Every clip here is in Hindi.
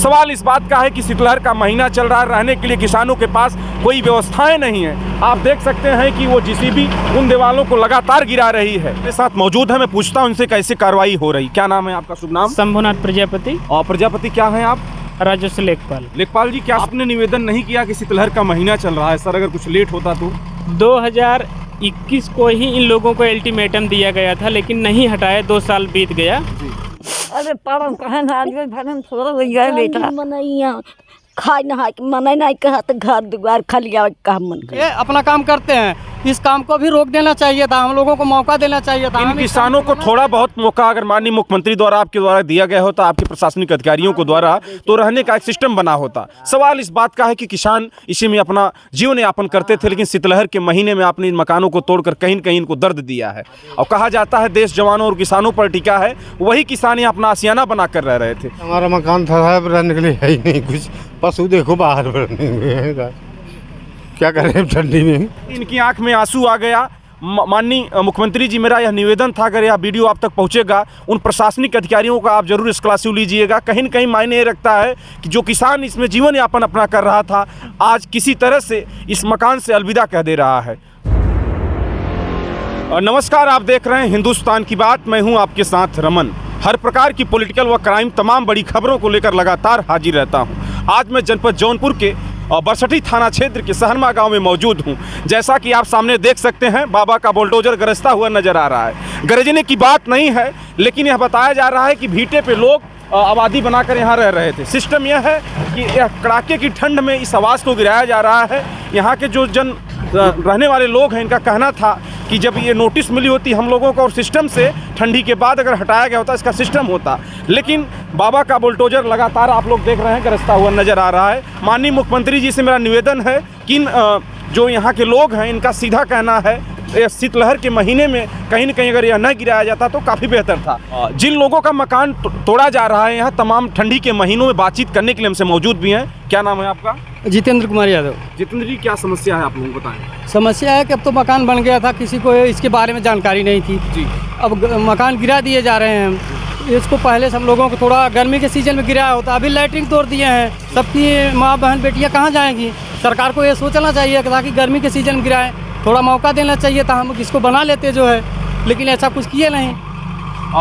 सवाल इस बात का है कि शीतलहर का महीना चल रहा है, रहने के लिए किसानों के पास कोई व्यवस्थाएं नहीं है। आप देख सकते हैं कि वो जेसीबी उन दीवालों को लगातार गिरा रही है। मेरे साथ मौजूद है, मैं पूछता हूं उनसे कैसे कार्रवाई हो रही। क्या नाम है आपका? शुभ नाम? शंभुनाथ प्रजापति। और प्रजापति क्या है आप? राजस्व लेखपाल। लेखपाल जी, क्या आपने निवेदन नहीं किया कि शीतलहर का महीना चल रहा है सर, अगर कुछ लेट होता तो? 2021 को ही इन लोगों को अल्टीमेटम दिया गया था, लेकिन नहीं हटाया। 2 साल बीत गया। अरे परम कहन आदमी भरम थोड़ा हो गया बेटा मनैया खाई नहा के मनै नहीं कहत घर दुआर खलिया काम मन ये अपना काम करते हैं, इस काम को भी रोक देना चाहिए था, हम लोगों को मौका देना चाहिए था। इन किसानों को थोड़ा बहुत मौका अगर माननीय मुख्यमंत्री द्वारा आपके द्वारा दिया गया होता, आपके प्रशासनिक अधिकारियों को द्वारा, तो रहने का एक सिस्टम बना होता। सवाल इस बात का है कि किसान इसी में अपना जीवन यापन करते थे, लेकिन शीतलहर के महीने में आपने इन मकानों को तोड़कर कहीं न कहीं इनको दर्द दिया है। और कहा जाता है देश जवानों और किसानों पर टिका है, वही किसान यहाँ अपना आशियाना बना कर रह रहे थे। हमारा मकान था रहने के लिए है ही नहीं कुछ, पशु देखो बाहर रहने में, क्या करें ठंडी में। इनकी आंख में आंसू आ गया। माननीय मुख्यमंत्री जी, मेरा यह निवेदन था, अगर यह वीडियो आप तक पहुंचेगा, उन प्रशासनिक अधिकारियों का आप जरूर एक्सक्लूसिव लीजिएगा। कहीं न कहीं मायने ये रखता है कि जो किसान इसमें जीवन यापन अपना कर रहा था, आज किसी तरह से इस मकान से अलविदा कह दे रहा है। और नमस्कार, आप देख रहे हैं हिंदुस्तान की बात, मैं हूं आपके साथ रमन। हर प्रकार की पॉलिटिकल व क्राइम तमाम बड़ी खबरों को लेकर लगातार हाजिर रहता हूं। आज मैं जनपद जौनपुर के बरसठी थाना क्षेत्र के सहरमा गांव में मौजूद हूं। जैसा कि आप सामने देख सकते हैं, बाबा का बुलडोजर गरजता हुआ नजर आ रहा है। गरजने की बात नहीं है, लेकिन यह बताया जा रहा है कि भीटे पे लोग आबादी बनाकर यहाँ रह रहे थे। सिस्टम यह है कि यह कड़ाके की ठंड में इस आवास को गिराया जा रहा है। यहाँ के जो रहने वाले लोग हैं, इनका कहना था कि जब ये नोटिस मिली होती हम लोगों को और सिस्टम से ठंडी के बाद अगर हटाया गया होता, इसका सिस्टम होता, लेकिन बाबा का बुलडोजर लगातार आप लोग देख रहे हैं गरजता हुआ नज़र आ रहा है। माननीय मुख्यमंत्री जी से मेरा निवेदन है कि जो यहाँ के लोग हैं, इनका सीधा कहना है शीतलहर के महीने में कहीं न कहीं अगर यह न गिराया जाता तो काफ़ी बेहतर था। जिन लोगों का मकान तोड़ा जा रहा है, यहाँ तमाम ठंडी के महीनों में बातचीत करने के लिए हमसे मौजूद भी हैं। क्या नाम है आपका? जितेंद्र कुमार यादव। जितेंद्र जी, क्या समस्या है आप लोगों को बताएं। समस्या है कि अब तो मकान बन गया था, किसी को इसके बारे में जानकारी नहीं थी जी। अब मकान गिरा दिए जा रहे हैं। इसको पहले से हम लोगों को थोड़ा गर्मी के सीजन में गिराया होता, अभी लैटरिन तोड़ दिए हैं। सबकी माँ बहन बेटियाँ कहाँ जाएंगी? सरकार को ये सोचना चाहिए ताकि गर्मी के सीजन में गिराएं, थोड़ा मौका देना चाहिए था, हम इसको बना लेते जो है, लेकिन ऐसा कुछ किए नहीं।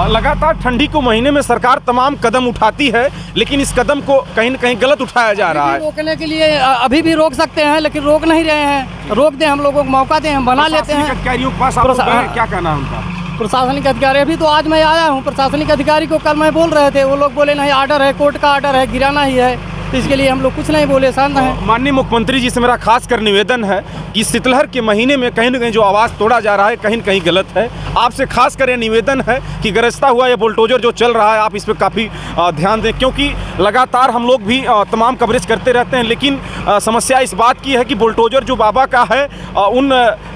लगातार ठंडी को महीने में सरकार तमाम कदम उठाती है, लेकिन इस कदम को कहीं न कहीं गलत उठाया जा रहा है। रोकने के लिए अभी भी रोक सकते हैं, लेकिन रोक नहीं रहे हैं। रोक दें, हम लोगों को मौका दें, हम बना लेते हैं। अधिकारियों के पास आप क्या कहना है उनका? प्रशासनिक अधिकारी, अभी तो आज मैं आया हूँ प्रशासनिक अधिकारी को, कल मैं बोल रहे थे, वो लोग बोले नहीं आर्डर है, कोर्ट का आर्डर है, गिराना ही है, तो इसके लिए हम लोग कुछ नहीं बोले, शांत हैं। माननीय मुख्यमंत्री जी से मेरा खास कर निवेदन है कि शीतलहर के महीने में कहीं न कहीं जो आवाज़ तोड़ा जा रहा है, कहीं न कहीं गलत है। आपसे खास कर निवेदन है कि गरजता हुआ ये बुलडोजर जो चल रहा है, आप इस पर काफ़ी ध्यान दें, क्योंकि लगातार हम लोग भी तमाम कवरेज करते रहते हैं, लेकिन समस्या इस बात की है कि बुलडोजर जो बाबा का है, उन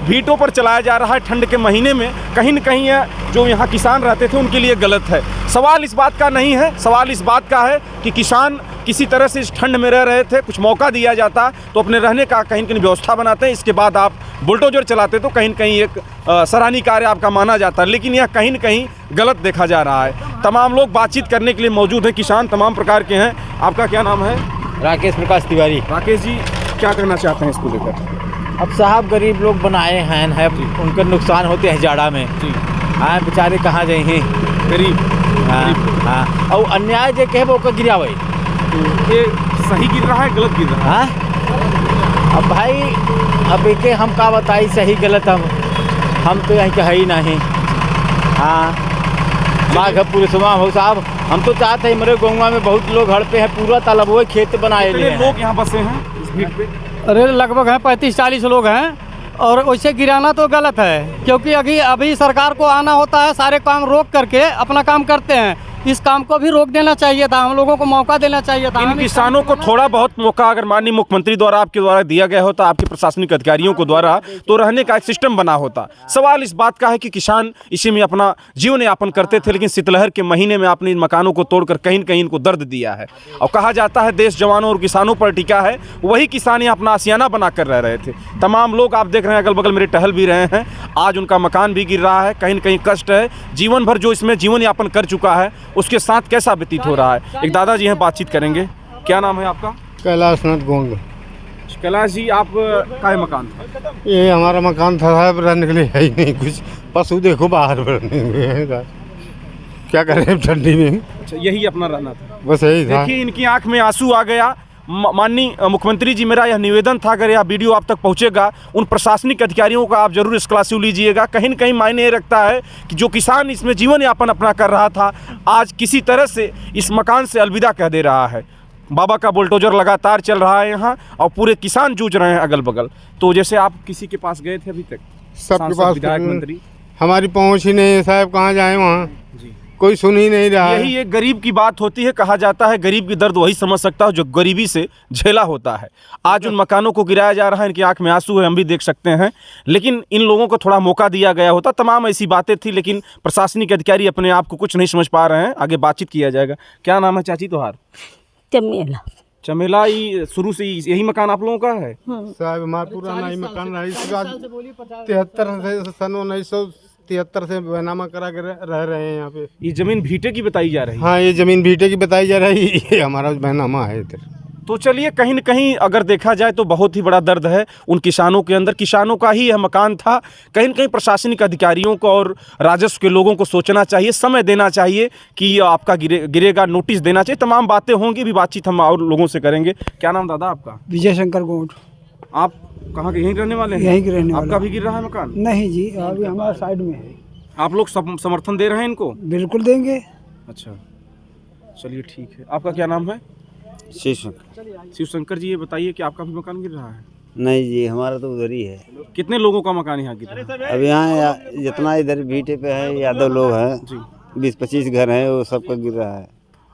भीटों पर चलाया जा रहा है ठंड के महीने में, कहीं न कहीं जो यहाँ किसान रहते थे उनके लिए गलत है। सवाल इस बात का नहीं है, सवाल इस बात का है कि किसान किसी तरह से इस ठंड में रह रहे थे, कुछ मौका दिया जाता तो अपने रहने का कहीं न कहीं व्यवस्था बनाते हैं, इसके बाद आप बुलडोजर चलाते तो कहीं न कहीं एक सराहनीय कार्य आपका माना जाता है, लेकिन यह कहीं न कहीं गलत देखा जा रहा है। तमाम लोग बातचीत करने के लिए मौजूद हैं, किसान तमाम प्रकार के हैं। आपका क्या नाम है? राकेश प्रकाश तिवारी। राकेश जी, क्या कहना चाहते हैं इसको लेकर? अब साहब गरीब लोग बनाए हैं, उनके नुकसान होते हैं जाड़ा में जी। हाँ, बेचारे कहाँ जाएंगे गरीब। हाँ, और अन्याय जो कहे वो गिरावे, ये सही गिर रहा है गलत गिर रहा है? हाँ, अब भाई अब एक हम का बताई सही गलत, हम तो यहाँ के है ही नहीं। हाँ, माघ पूरे सुबह हो साहब, हम तो चाहते हैं, मेरे गौवा में बहुत लोग हड़ पे है, पूरा तालाब वो खेत बनाए हैं। लोग यहाँ बसे हैं इस भीट पे? अरे लगभग है 35-40 लोग हैं, और वैसे गिराना तो गलत है, क्योंकि अभी सरकार को आना होता है, सारे काम रोक करके अपना काम करते हैं। इस काम को भी रोक देना चाहिए था, हम लोगों को मौका देना चाहिए था। इन किसानों को थोड़ा बहुत मौका अगर माननीय मुख्यमंत्री द्वारा आपके द्वारा दिया गया होता, आपके प्रशासनिक अधिकारियों को द्वारा, तो रहने का एक सिस्टम बना होता। सवाल इस बात का है कि किसान इसी में अपना जीवन यापन करते थे, लेकिन शीतलहर के महीने में आपने इन मकानों को तोड़कर कहीं न कहीं इनको दर्द दिया है। और कहा जाता है देश जवानों और किसानों पर टिका है, वही किसान यहाँ अपना आशियाना बना कर रह रहे थे। तमाम लोग आप देख रहे हैं, अगल बगल मेरे टहल भी रहे हैं, आज उनका मकान भी गिर रहा है, कहीं न कहीं कष्ट है। जीवन भर जो इसमें जीवन यापन कर चुका है, उसके साथ कैसा व्यतीत हो रहा है। एक दादाजी हैं, बातचीत करेंगे। क्या नाम है आपका? कैलाशनाथ गोंड। कैलाश जी, आप का है मकान था? ये हमारा मकान था साहब, रहने के लिए है ही नहीं कुछ। पशु देखो बाहर रहने हुए हैं का। क्या करें ठंडी में। अच्छा, यही अपना रहना था? बस यही था। देखिए, इनकी आंख में आंसू आ गया। माननीय मुख्यमंत्री जी, मेरा यह निवेदन था, अगर यह वीडियो आप तक पहुंचेगा, उन प्रशासनिक अधिकारियों का आप जरूर एक्सक्लूसिव लीजिएगा। कहीं न कहीं मायने ये रखता है कि जो किसान इसमें जीवन यापन अपना कर रहा था, आज किसी तरह से इस मकान से अलविदा कह दे रहा है। बाबा का बुलडोजर लगातार चल रहा है यहाँ और पूरे किसान जूझ रहे हैं अगल बगल। तो जैसे आप किसी के पास गए थे अभी तक? सबके सांसद, पास विधायक, मंत्री? हमारी पहुंच ही नहीं है साहब, कहाँ जाए वहाँ। जी, कोई सुन ही नहीं रहा है। यही एक गरीब की बात होती है। कहा जाता है गरीब की दर्द वही समझ सकता है जो गरीबी से झेला होता है। आज उन मकानों को गिराया जा रहा है, इनकी आंख में आंसू है, हम भी देख सकते हैं। लेकिन इन लोगों को थोड़ा मौका दिया गया होता। तमाम ऐसी बातें थी, लेकिन प्रशासनिक अधिकारी अपने आप को कुछ नहीं समझ पा रहे हैं। आगे बातचीत किया जाएगा। क्या नाम है चाची तुम्हार? चमेला। चमेला, ये शुरू से यही मकान आप लोगों का है? साहब हमारा पुराना ही मकान रहा, इसका 1973 से बैनामा करा के रह रहे हैं यहाँ पे। ये जमीन भीटे की बताई जा रही है? हाँ, ये जमीन भीटे की बताई जा रही है। ये हमारा बैनामा है इधर। तो चलिए, कहीं न कहीं अगर देखा जाए तो बहुत ही बड़ा दर्द है उन किसानों के अंदर। किसानों का ही यह मकान था। कहीं न कहीं प्रशासनिक अधिकारियों को और राजस्व के लोगों को सोचना चाहिए, समय देना चाहिए कि आपका गिरेगा, नोटिस देना चाहिए। तमाम बातें होंगी, भी बातचीत हम और लोगों से करेंगे। क्या नाम दादा आपका? विजय शंकर गोंड। आप कहाँ के? यहीं रहने वाले हैं? यहीं के रहने वाले। आपका भी गिर रहा है मकान? नहीं जी, अभी हमारा साइड में है। आप लोग समर्थन दे रहे हैं इनको? बिल्कुल देंगे। अच्छा, चलिए ठीक है। आपका क्या नाम है? शिव शंकर जी, ये बताइए कि आपका भी मकान गिर रहा है? नहीं जी, हमारा तो उधर ही है। कितने लोगों का मकान यहाँ गिर रहा है? अब यहाँ जितना इधर भीटे पे है यादव लोग हैं, जी, 20-25 घर हैं, वो सबका गिर रहा है।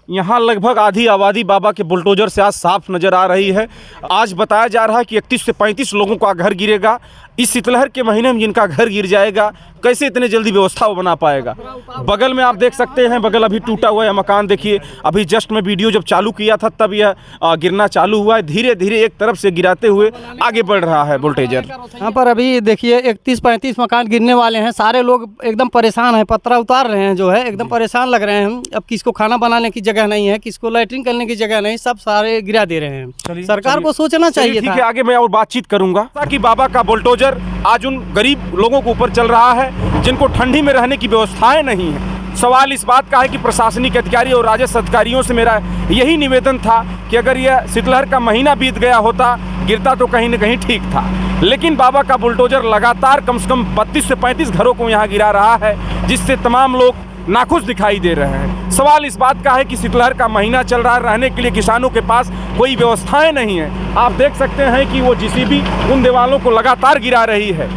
यहाँ लगभग आधी आबादी बाबा के बुलडोजर से आज साफ नजर आ रही है। आज बताया जा रहा है कि 31 से 35 लोगों का घर गिरेगा। इस शीतलहर के महीने में जिनका घर गिर जाएगा, कैसे इतने जल्दी व्यवस्था वो बना पाएगा? बगल में आप देख सकते हैं, बगल अभी टूटा हुआ है मकान। देखिए, अभी जस्ट में वीडियो जब चालू किया था तब यह गिरना चालू हुआ है। धीरे धीरे एक तरफ से गिराते हुए आगे बढ़ रहा है बुलडोजर। यहाँ पर अभी देखिए 31-35 मकान गिरने वाले हैं। सारे लोग एकदम परेशान हैं, पत्रा उतार रहे हैं, जो है एकदम परेशान लग रहे हैं। अब किसको खाना बनाने की जगह नहीं है, किसको लैट्रिन करने की जगह नहीं, सब सारे गिरा दे रहे हैं। सरकार को सोचना चाहिए ठीक था। है, आगे मैं और बातचीत करूंगा ताकि बाबा का बुलडोजर आज उन गरीब लोगों के ऊपर चल रहा है जिनको ठंडी में रहने की व्यवस्थाएं नहीं है। सवाल इस बात का है कि प्रशासनिक अधिकारी और राजस्व अधिकारियों से मेरा यही निवेदन था कि अगर यह शीतलहर का महीना बीत गया होता, गिरता तो कहीं न कहीं ठीक था। लेकिन बाबा का बुलडोजर लगातार कम से कम 32 से 35 घरों को यहाँ गिरा रहा है, जिससे तमाम लोग नाखुश दिखाई दे रहे हैं। सवाल इस बात का है कि शीतलहर का महीना चल रहा है, रहने के लिए किसानों के पास कोई व्यवस्थाएं नहीं है। आप देख सकते हैं कि वो जेसीबी उन दीवारों को लगातार गिरा रही है।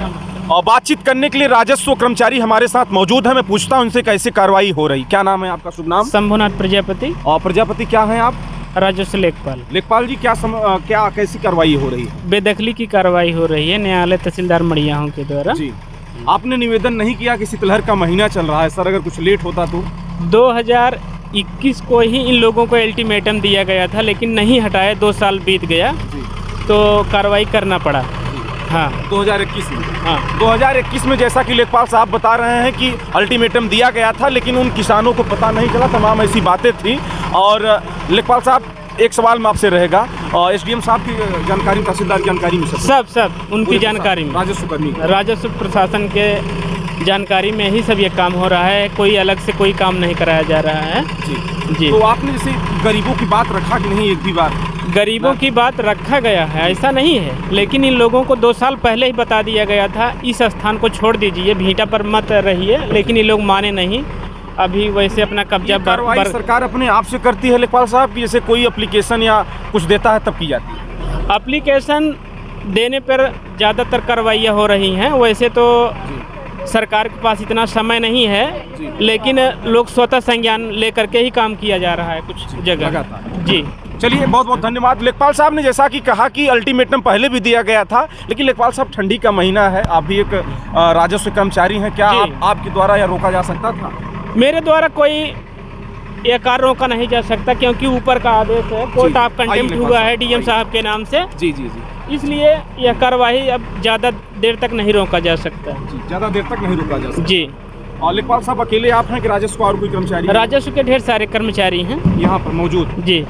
और बातचीत करने के लिए राजस्व कर्मचारी हमारे साथ मौजूद है। मैं पूछता हूं उनसे कैसे कार्रवाई हो रही। क्या नाम है आपका? शुभ नाम? शंभुनाथ प्रजापति। और प्रजापति क्या हैं आप? राजस्व लेखपाल। लेखपाल जी, क्या कैसी कार्रवाई हो रही है? बेदखली की कार्रवाई हो रही है न्यायालय तहसीलदार मड़ियाहों के द्वारा। जी, आपने निवेदन नहीं किया कि शीतलहर का महीना चल रहा है सर, अगर कुछ लेट होता तो? 2021 को ही इन लोगों को अल्टीमेटम दिया गया था, लेकिन नहीं हटाया। 2 साल बीत गया तो कार्रवाई करना पड़ा। हाँ, 2021 में। हाँ, 2021 में जैसा कि लेखपाल साहब बता रहे हैं कि अल्टीमेटम दिया गया था, लेकिन उन किसानों को पता नहीं चला। तमाम ऐसी बातें थी। और लेखपाल साहब, एक सवाल में आपसे रहेगा, एसडीएम साहब की जानकारी, तहसीलदार की जानकारी में सब उनकी जानकारी में, राजस्व कर्मी, राजस्व प्रशासन के जानकारी में ही सब ये काम हो रहा है। कोई अलग से कोई काम नहीं कराया जा रहा है। जी। तो आपने जैसे गरीबों की बात रखा कि नहीं? एक भी बात गरीबों की बात रखा गया है, ऐसा नहीं है। लेकिन इन लोगों को 2 साल पहले ही बता दिया गया था, इस स्थान को छोड़ दीजिए, भीटा पर मत रहिए। लेकिन ये लोग माने नहीं। अभी वैसे अपना कब्जा सरकार अपने आप से करती है लेखपाल साहब, कि जैसे कोई एप्लीकेशन या कुछ देता है तब की जाती है? एप्लीकेशन देने पर ज़्यादातर कार्रवाइयाँ हो रही हैं। वैसे तो सरकार के पास इतना समय नहीं है, लेकिन लोग स्वतः संज्ञान लेकर के ही काम किया जा रहा है कुछ जगह। जी, चलिए, बहुत बहुत धन्यवाद। लेखपाल साहब ने जैसा कि कहा कि अल्टीमेटम पहले भी दिया गया था, लेकिन लेखपाल साहब ठंडी का महीना है, आप भी एक राजस्व कर्मचारी हैं, क्या आपके द्वारा यह रोका जा सकता था? मेरे द्वारा कोई ये कार्य रोका नहीं जा सकता, क्योंकि ऊपर का आदेश है, कोर्ट ऑफ कंटेम्प्ट हुआ है डीएम साहब के नाम से। जी जी जी। इसलिए यह कार्रवाई अब ज़्यादा देर तक नहीं रोका जा सकता। ज़्यादा देर तक नहीं रोका जा सकता। जी। और लेखपाल साहब अकेले आप हैं कि राजस्व और कोई कर्मचारी? राजस्व के ढेर सारे कर्मचारी हैं यहाँ पर मौजूद। जी।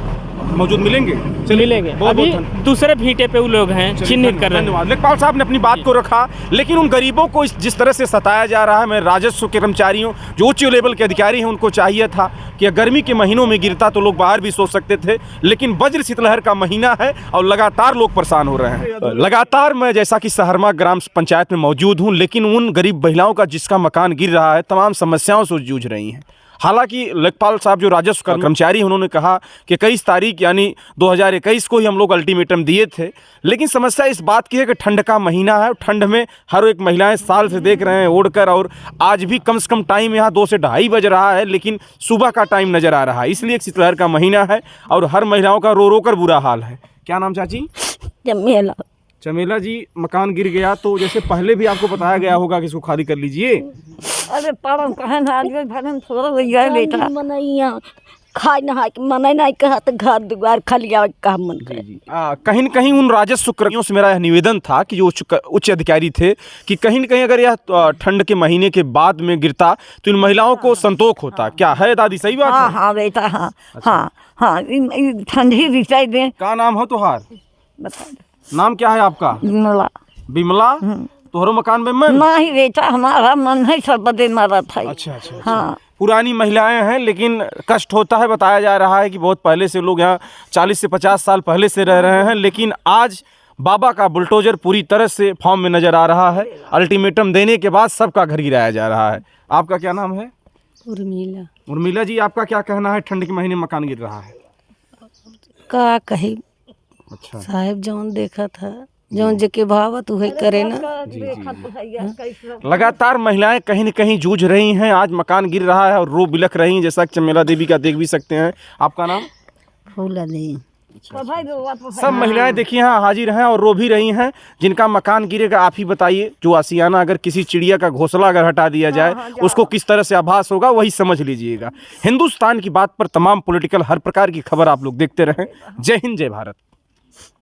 मौजूद मिलेंगे? मिलेंगे। अभी दूसरे भीटे पे वो लोग हैं, चिन्हित कर रहे हैं। धन्यवाद। लेखपाल साहब ने अपनी बात को रखा, लेकिन उन गरीबों को जिस तरह से सताया जा रहा है, मैं राजस्व के कर्मचारियों जो उच्च लेवल के अधिकारी हैं उनको चाहिए था कि गर्मी के महीनों में गिरता तो लोग बाहर भी सो सकते थे, लेकिन वज्र शीतलहर का महीना है और लगातार लोग परेशान हो रहे हैं। लगातार मैं जैसा कि सहरमा ग्राम पंचायत में मौजूद हूँ, लेकिन उन गरीब महिलाओं का जिसका मकान गिर रहा है तमाम समस्याओं से जूझ रही हैं। हालांकि लेखपाल साहब जो राजस्व कर्मचारी हैं उन्होंने कहा कि 21 तारीख यानी 2021 को ही हम लोग अल्टीमेटम दिए थे, लेकिन समस्या इस बात की है कि ठंड का महीना है। ठंड में हर एक महिलाएं साल से देख रहे हैं ओढ़कर, और आज भी कम से कम टाइम यहाँ 2 से ढाई बज रहा है, लेकिन सुबह का टाइम नज़र आ रहा है। इसलिए शीतलहर का महीना है और हर महिलाओं का रो रो कर बुरा हाल है। क्या नाम चाची? जमेला। चमेला जी, मकान गिर गया तो जैसे पहले भी आपको बताया गया होगा कि इसको खाली कर लीजिए। अरे पावन कहन आदमी भरन थोड़ा भैया बेटा मनैया खाए नहाए के मनै नहीं कहा तो घर दुआर खलिया का मन करे। कहीं न कहीं उन राजस्व कर्मियों से मेरा यह निवेदन था कि जो उच्च अधिकारी थे कि कहीं न कहीं अगर यह ठंड के महीने के बाद में गिरता तो इन महिलाओं को संतोष होता। क्या है दादी, सही बात है? हाँ बेटा, हाँ हाँ हाँ, ठंडी विषय दें। क्या नाम है तुहार? बता नाम क्या है आपका? विमला। बिमला, तोहरो मकान में मन? नहीं बेटा, हमारा मन है सब बदे मारा था। अच्छा। हाँ, पुरानी महिलाएं हैं, लेकिन कष्ट होता है। बताया जा रहा है कि बहुत पहले से लोग यहाँ 40 से 50 साल पहले से रह रहे हैं, लेकिन आज बाबा का बुलडोजर पूरी तरह से फॉर्म में नजर आ रहा है। अल्टीमेटम देने के बाद सबका घर गिराया जा रहा है। आपका क्या नाम है? उर्मिला। उर्मिला जी, आपका क्या कहना है? ठंड के महीने मकान गिर रहा है, का कही अच्छा साहेब जौन देखा था, जौन जेके भावत उहे करे ना। लगातार महिलाएं कहीं न कहीं जूझ रही हैं। आज मकान गिर रहा है और रो बिलख रही हैं, जैसा कि चमेला देवी का देख भी सकते हैं। आपका नाम? फूला दी। सब महिलाएं देखिए यहाँ हाजिर हैं और रो भी रही हैं। जिनका मकान गिरेगा आप ही बताइए। जो आशियाना अगर किसी चिड़िया का घोंसला अगर हटा दिया जाए उसको किस तरह से आभास होगा, वही समझ लीजिएगा। हिंदुस्तान की बात पर तमाम पॉलिटिकल हर प्रकार की खबर आप लोग देखते रहें। जय हिंद, जय भारत।